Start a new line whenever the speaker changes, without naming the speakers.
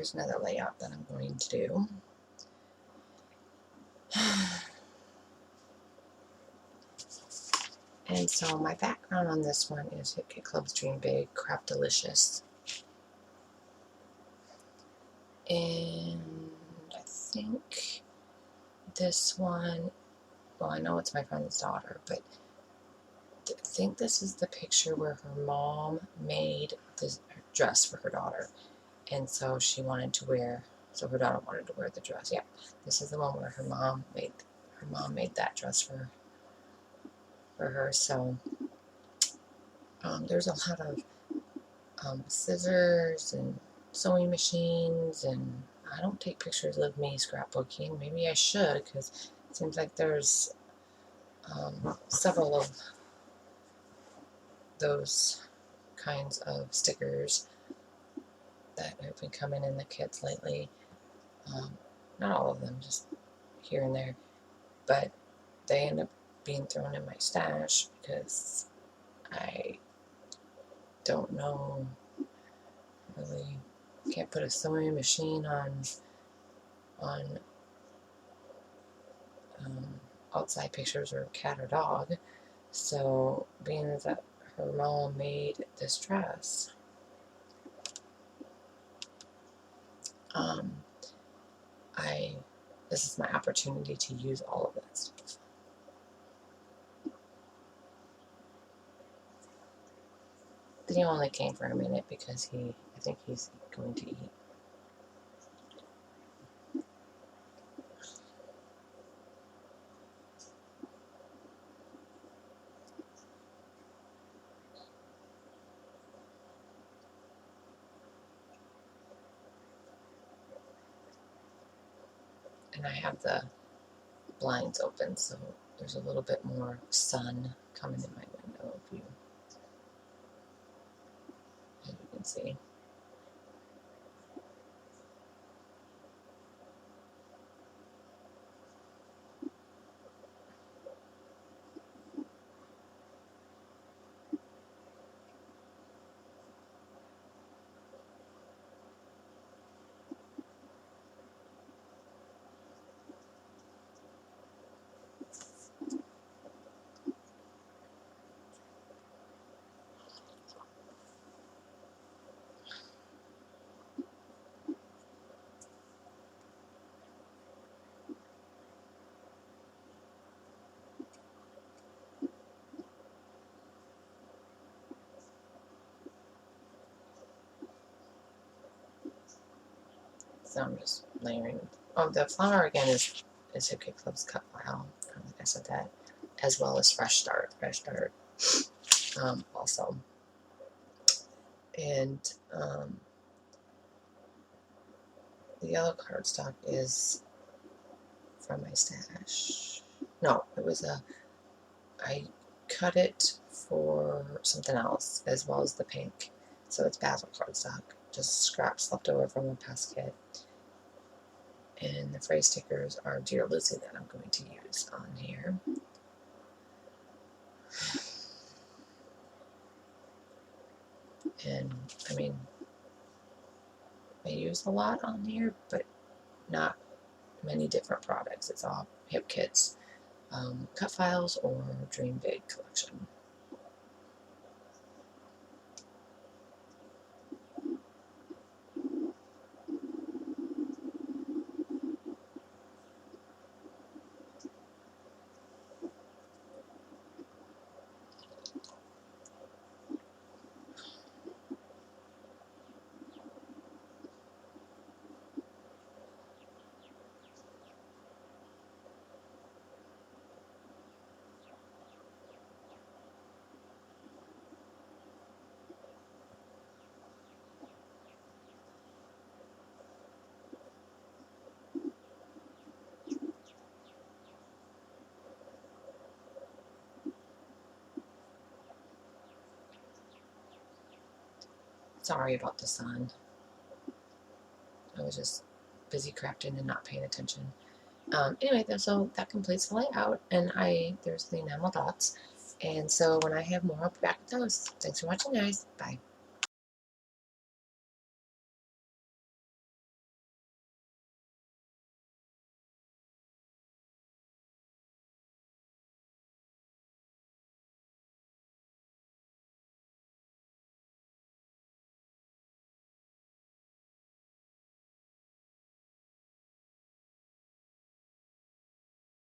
here's another layout that I'm going to do. And so my background on this one is Hip Kit Club's Dream Big, Crap Delicious. And I think this one, well, I know it's my friend's daughter, but I think this is the picture where her mom made this dress for her daughter. And so she wanted to wear, so her daughter wanted to wear the dress. Yeah, this is the one where her mom made that dress for her. So there's a lot of scissors and sewing machines, and I don't take pictures of me scrapbooking. Maybe I should, because it seems like there's several of those kinds of stickers that have been coming in the kits lately. Not all of them, just here and there, but they end up being thrown in my stash because I don't know, really can't put a sewing machine on outside pictures or cat or dog. So being that her mom made this dress, this is my opportunity to use all of that stuff. But he only came for a minute because I think he's going to eat. And I have the blinds open, so there's a little bit more sun coming in my window, as you can see. So I'm just layering. Oh, the flower again is Hip Kit Club's cut file. Like I said that, as well as Fresh Start. Also. And the yellow cardstock is from my stash. No, it was I cut it for something else, as well as the pink. So it's basil cardstock, just scraps left over from a past kit. And the phrase stickers are Dear Lucy that I'm going to use on here. And I mean, I use a lot on here, but not many different products. It's all Hip Kits, cut files, or Dream Big collection. Sorry about the sun. I was just busy crafting and not paying attention. Anyway, so that completes the layout, and there's the enamel dots. And so when I have more, I'll be back with those. Thanks for watching, guys. Bye.